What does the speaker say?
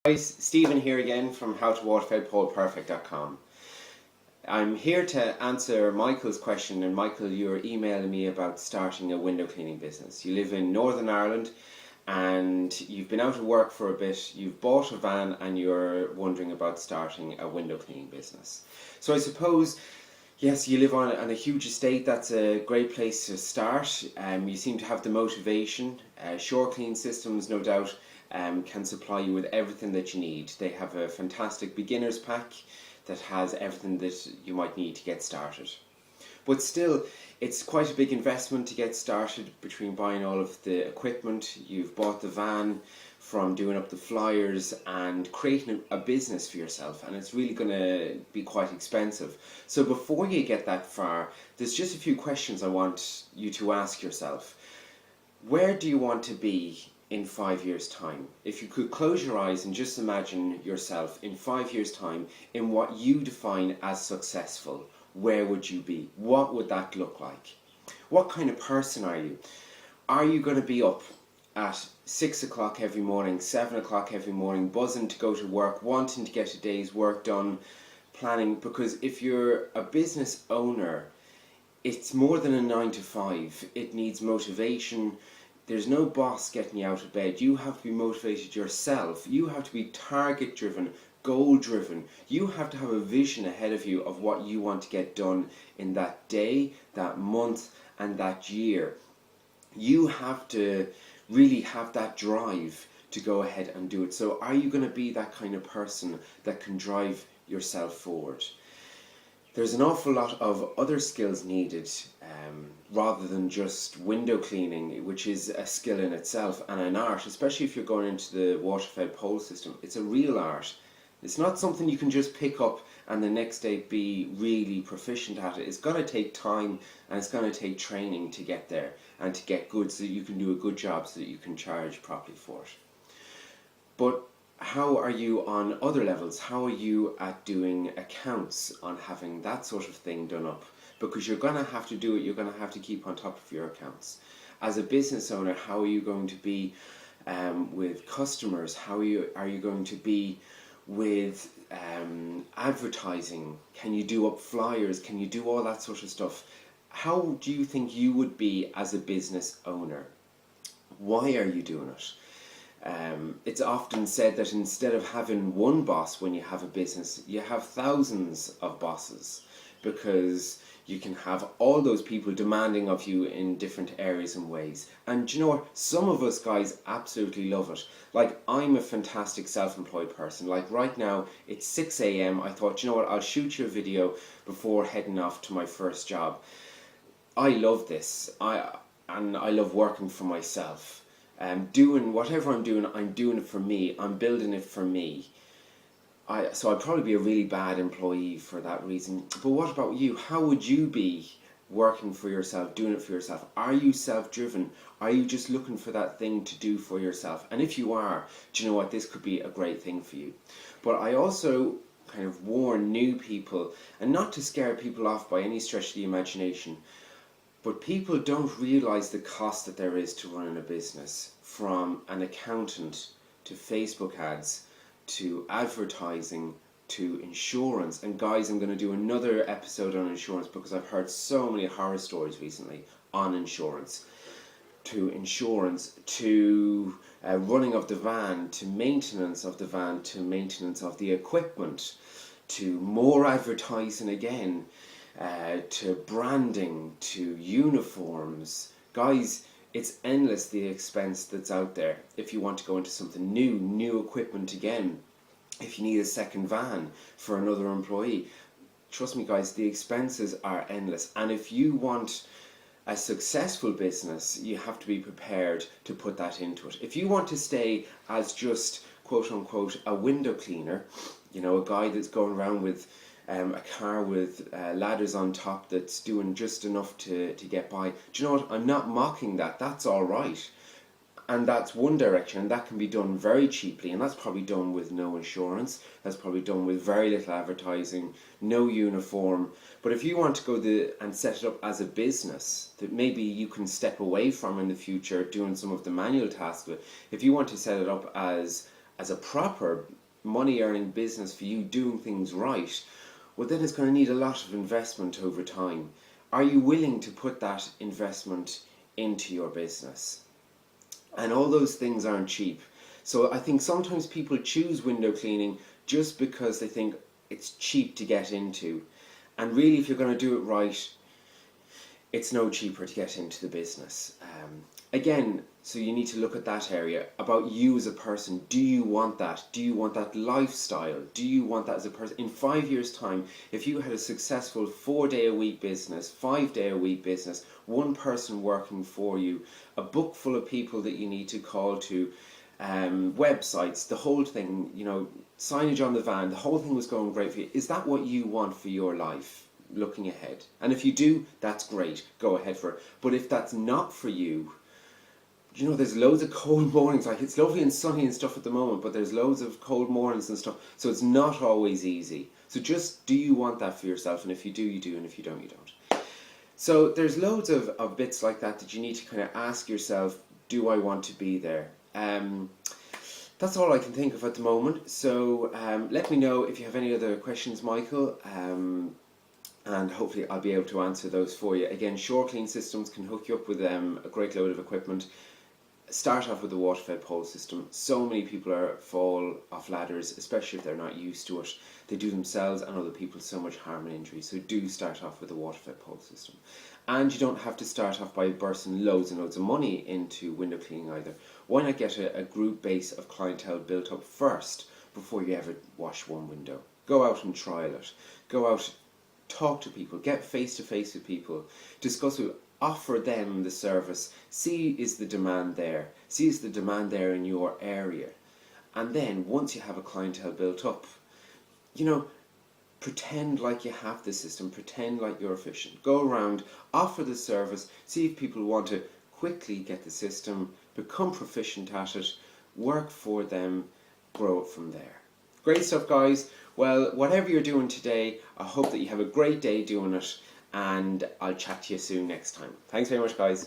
Guys, Stephen here again from howtowaterfedpoleperfect.com. I'm here to answer Michael's question, and Michael, you're emailing me about starting a window cleaning business. You live in Northern Ireland and you've been out of work for a bit, you've bought a van and you're wondering about starting a window cleaning business. So I suppose, yes, you live on a huge estate. That's a great place to start. You seem to have the motivation. Shore Clean Systems, no doubt, can supply you with everything that you need. They have a fantastic beginner's pack that has everything that you might need to get started. But still, it's quite a big investment to get started between buying all of the equipment. You've bought the van, from doing up the flyers and creating a business for yourself, and it's really going to be quite expensive. So before you get that far, there's just a few questions I want you to ask yourself. Where do you want to be in 5 years' time? If you could close your eyes and just imagine yourself in 5 years' time in what you define as successful, where would you be? What would that look like? What kind of person are you? Are you going to be up at 6 o'clock every morning, 7 o'clock every morning, buzzing to go to work, wanting to get a day's work done, planning? Because if you're a business owner, it's more than a 9 to 5. It needs motivation. There's no boss getting you out of bed. You have to be motivated yourself. You have to be target driven, goal driven. You have to have a vision ahead of you of what you want to get done in that day, that month, and that year. You have to really have that drive to go ahead and do it. So are you going to be that kind of person that can drive yourself forward? There's an awful lot of other skills needed rather than just window cleaning, which is a skill in itself and an art, especially if you're going into the water-fed pole system. It's a real art. It's not something you can just pick up and the next day be really proficient at it. It's going to take time and it's going to take training to get there and to get good so that you can do a good job, so that you can charge properly for it. But how are you on other levels? How are you at doing accounts, on having that sort of thing done up? Because you're going to have to do it, you're going to have to keep on top of your accounts. As a business owner, how are you going to be with customers? How are you going to be with advertising? Can you do up flyers? Can you do all that sort of stuff? How do you think you would be as a business owner? Why are you doing it? It's often said that instead of having one boss when you have a business, you have thousands of bosses, because you can have all those people demanding of you in different areas and ways. And you know what? Some of us guys absolutely love it. Like, I'm a fantastic self-employed person. Like right now, it's 6 a.m. I thought, you know what? I'll shoot you a video before heading off to my first job. I love this. And I love working for myself. Doing whatever I'm doing it for me. I'm building it for me. So I'd probably be a really bad employee for that reason. But what about you? How would you be working for yourself, doing it for yourself? Are you self-driven? Are you just looking for that thing to do for yourself? And if you are, do you know what? This could be a great thing for you. But I also kind of warn new people, and not to scare people off by any stretch of the imagination, but people don't realise the cost that there is to running a business, from an accountant to Facebook ads to advertising to insurance. And guys, I'm going to do another episode on insurance because I've heard so many horror stories recently on insurance. To running of the van, to maintenance of the van, to maintenance of the equipment, to more advertising again, to branding, to uniforms. Guys, it's endless, the expense that's out there. If you want to go into something new equipment again, if you need a second van for another employee, trust me guys, the expenses are endless. And if you want a successful business, you have to be prepared to put that into it. If you want to stay as just quote unquote a window cleaner, you know, a guy that's going around with a car with ladders on top that's doing just enough to get by. Do you know what? I'm not mocking that. That's all right. And that's one direction, and that can be done very cheaply, and that's probably done with no insurance. That's probably done with very little advertising, no uniform. But if you want to go and set it up as a business that maybe you can step away from in the future, doing some of the manual tasks, but if you want to set it up as as a proper money earning business for you doing things right, well then it's going to need a lot of investment over time. Are you willing to put that investment into your business? And all those things aren't cheap. So I think sometimes people choose window cleaning just because they think it's cheap to get into. And really, if you're going to do it right, it's no cheaper to get into the business. Again, so you need to look at that area about you as a person. Do you want that? Do you want that lifestyle? Do you want that as a person? In 5 years' time, if you had a successful 4-day-a-week business, 5-day-a-week business, one person working for you, a book full of people that you need to call to, websites, the whole thing, signage on the van, the whole thing was going great for you. Is that what you want for your life? Looking ahead, and if you do, that's great, go ahead for it. But if that's not for you, there's loads of cold mornings. Like, it's lovely and sunny and stuff at the moment, but there's loads of cold mornings and stuff, so it's not always easy. So just, do you want that for yourself? And if you do, you do, and if you don't, you don't. So there's loads of bits like that you need to kind of ask yourself, do I want to be there? That's all I can think of at the moment. So let me know if you have any other questions, Michael, and hopefully I'll be able to answer those for you. Again, SureClean Systems can hook you up with a great load of equipment. Start off with the water-fed pole system. So many people fall off ladders, especially if they're not used to it. They do themselves and other people so much harm and injury. So do start off with the water-fed pole system. And you don't have to start off by bursting loads and loads of money into window cleaning either. Why not get a group base of clientele built up first before you ever wash one window? Go out and trial it. Go out, talk to people, get face to face with people, discuss with, offer them the service, see is the demand there, see is the demand there in your area. And then once you have a clientele built up, pretend like you have the system, pretend like you're efficient. Go around, offer the service, see if people want to quickly get the system, become proficient at it, work for them, grow it from there. Great stuff, guys. Well, whatever you're doing today, I hope that you have a great day doing it, and I'll chat to you soon next time. Thanks very much, guys.